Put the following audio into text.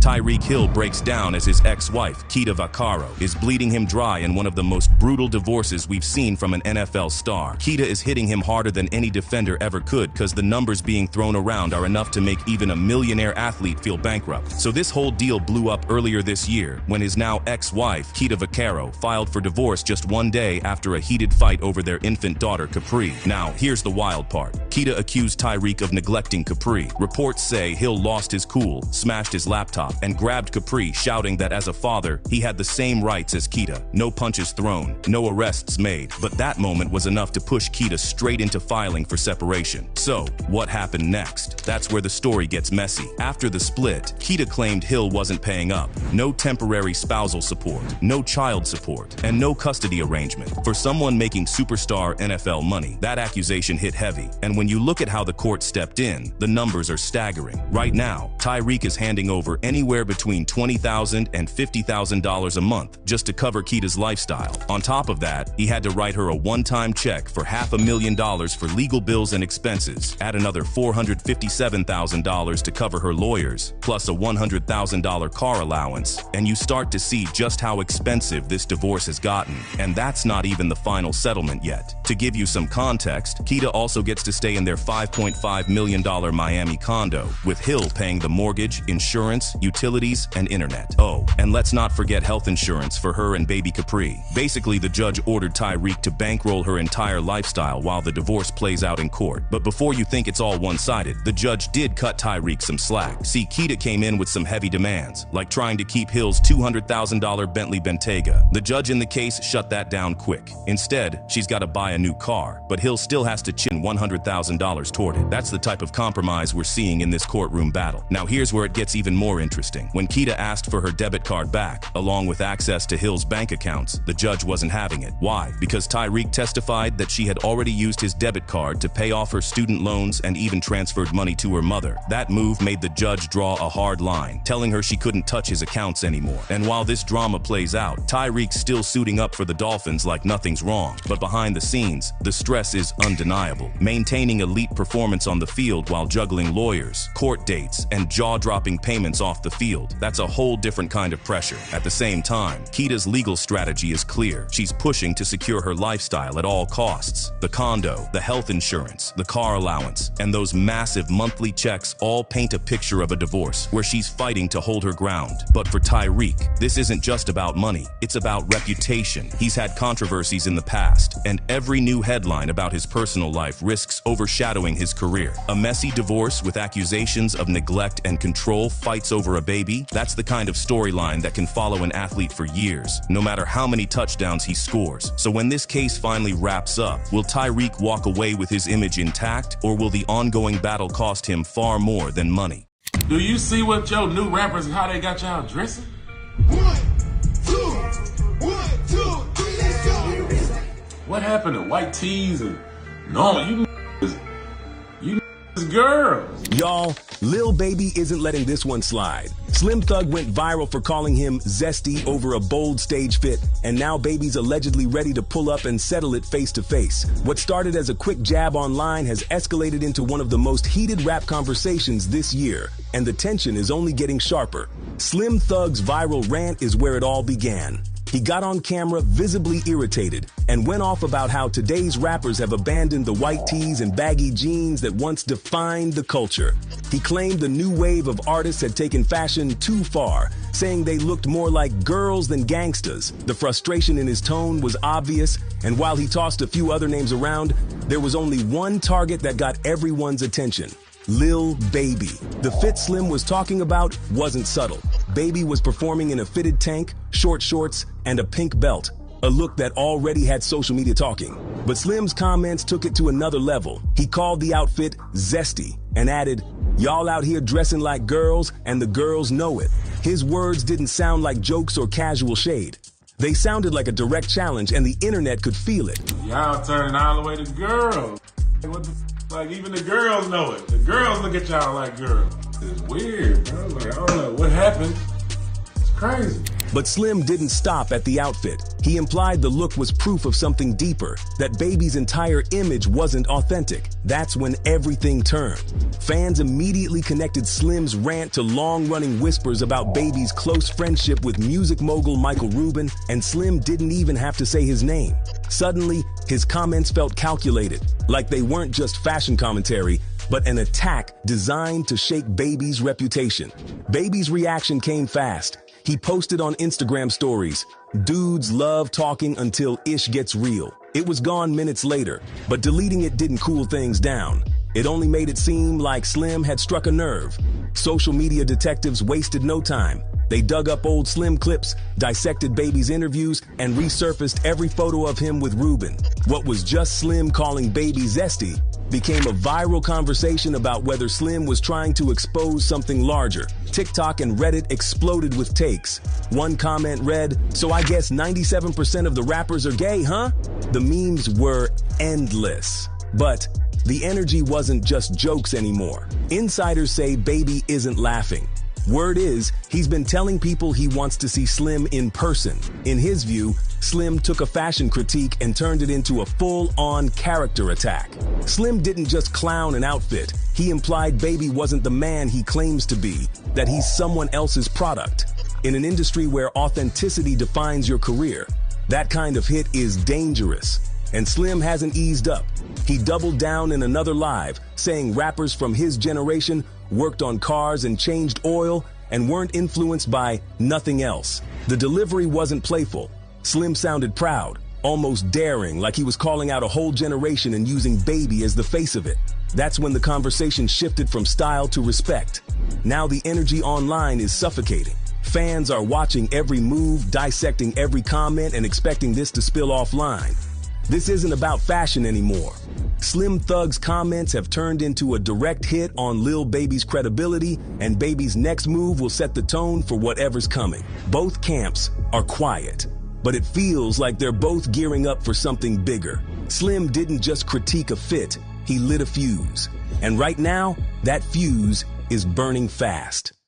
Tyreek Hill breaks down as his ex-wife, Kita Vaccaro, is bleeding him dry in one of the most brutal divorces we've seen from an NFL star. Kita is hitting him harder than any defender ever could because the numbers being thrown around are enough to make even a millionaire athlete feel bankrupt. So this whole deal blew up earlier this year when his now ex-wife, Kita Vaccaro, filed for divorce just one day after a heated fight over their infant daughter, Capri. Now, here's the wild part. Kita accused Tyreek of neglecting Capri. Reports say Hill lost his cool, smashed his laptop, and grabbed Capri, shouting that as a father, he had the same rights as Kita. No punches thrown, no arrests made, but that moment was enough to push Kita straight into filing for separation. So, what happened next? That's where the story gets messy. After the split, Kita claimed Hill wasn't paying up. No temporary spousal support, no child support, and no custody arrangement. For someone making superstar NFL money, that accusation hit heavy. And when you look at how the court stepped in, the numbers are staggering. Right now, Tyreek is handing over anywhere between $20,000 and $50,000 a month just to cover Kita's lifestyle. On top of that, he had to write her a one-time check for $500,000 for legal bills and expenses, add another $457,000 to cover her lawyers, plus a $100,000 car allowance, and you start to see just how expensive this divorce has gotten. And that's not even the final settlement yet. To give you some context, Kita also gets to stay in their $5.5 million Miami condo, with Hill paying the mortgage, insurance, utilities, and internet. Oh, and let's not forget health insurance for her and baby Capri. Basically, the judge ordered Tyreek to bankroll her entire lifestyle while the divorce plays out in court. But before you think it's all one-sided, the judge did cut Tyreek some slack. See, Kita came in with some heavy demands, like trying to keep Hill's $200,000 Bentley Bentayga. The judge in the case shut that down quick. Instead, she's got to buy a new car, but Hill still has to chin $100,000 toward it. That's the type of compromise we're seeing in this courtroom battle. Now here's where it gets even more interesting. When Kita asked for her debit card back, along with access to Hill's bank accounts, the judge wasn't having it. Why? Because Tyreek testified that she had already used his debit card to pay off her student loans and even transferred money to her mother. That move made the judge draw a hard line, telling her she couldn't touch his accounts anymore. And while this drama plays out, Tyreek's still suiting up for the Dolphins like nothing's wrong. But behind the scenes, the stress is undeniable. Maintaining elite performance on the field while juggling lawyers, court dates, and jaw-dropping payments off the field, that's a whole different kind of pressure. At the same time, Kita's legal strategy is clear. She's pushing to secure her lifestyle at all costs. The condo, the health insurance, the car allowance, and those massive monthly checks all paint a picture of a divorce where she's fighting to hold her ground. But for Tyreek, this isn't just about money, it's about reputation. He's had controversies in the past, and every new headline about his personal life risks overshadowing his career. A messy divorce with accusations of neglect and control fights over a baby? That's the kind of storyline that can follow an athlete for years, no matter how many touchdowns he scores. So when this case finally wraps up, will Tyreek walk away with his image intact, or will the ongoing battle cost him far more than money? Do you see what your new rappers and how they got y'all dressing? 1, 2, 1, 2, 3, let's go. What happened to white tees and no, you girls? Y'all, Lil Baby isn't letting this one slide. Slim Thug went viral for calling him Zesty over a bold stage fit, and now Baby's allegedly ready to pull up and settle it face to face. What started as a quick jab online has escalated into one of the most heated rap conversations this year, and the tension is only getting sharper. Slim Thug's viral rant is where it all began. He got on camera visibly irritated and went off about how today's rappers have abandoned the white tees and baggy jeans that once defined the culture. He claimed the new wave of artists had taken fashion too far, saying they looked more like girls than gangsters. The frustration in his tone was obvious, and while he tossed a few other names around, there was only one target that got everyone's attention: Lil Baby. The fit Slim was talking about wasn't subtle. Baby was performing in a fitted tank, short shorts, and a pink belt, a look that already had social media talking. But Slim's comments took it to another level. He called the outfit Zesty and added, "Y'all out here dressing like girls, and the girls know it." His words didn't sound like jokes or casual shade. They sounded like a direct challenge, and the internet could feel it. Y'all turning all the way to girls. What the like, even the girls know it. The girls look at y'all like girls. It's weird, bro. Like, I don't know what happened. It's crazy. But Slim didn't stop at the outfit. He implied the look was proof of something deeper, that Baby's entire image wasn't authentic. That's when everything turned. Fans immediately connected Slim's rant to long-running whispers about Baby's close friendship with music mogul Michael Rubin, and Slim didn't even have to say his name. Suddenly, his comments felt calculated, like they weren't just fashion commentary, but an attack designed to shake Baby's reputation. Baby's reaction came fast. He posted on Instagram stories, "Dudes love talking until ish gets real." It was gone minutes later, but deleting it didn't cool things down. It only made it seem like Slim had struck a nerve. Social media detectives wasted no time. They dug up old Slim clips, dissected Baby's interviews, and resurfaced every photo of him with Rubin. What was just Slim calling Baby Zesty became a viral conversation about whether Slim was trying to expose something larger. TikTok and Reddit exploded with takes. One comment read, "So I guess 97% of the rappers are gay, huh?" The memes were endless. But the energy wasn't just jokes anymore. Insiders say Baby isn't laughing. Word is, he's been telling people he wants to see Slim in person. In his view, Slim took a fashion critique and turned it into a full-on character attack. Slim didn't just clown an outfit. He implied Baby wasn't the man he claims to be, that he's someone else's product. In an industry where authenticity defines your career, that kind of hit is dangerous. And Slim hasn't eased up. He doubled down in another live, saying rappers from his generation worked on cars and changed oil and weren't influenced by nothing else. The delivery wasn't playful. Slim sounded proud, almost daring, like he was calling out a whole generation and using Baby as the face of it. That's when the conversation shifted from style to respect. Now the energy online is suffocating. Fans are watching every move, dissecting every comment, and expecting this to spill offline. This isn't about fashion anymore. Slim Thug's comments have turned into a direct hit on Lil Baby's credibility, and Baby's next move will set the tone for whatever's coming. Both camps are quiet, but it feels like they're both gearing up for something bigger. Slim didn't just critique a fit, he lit a fuse. And right now, that fuse is burning fast.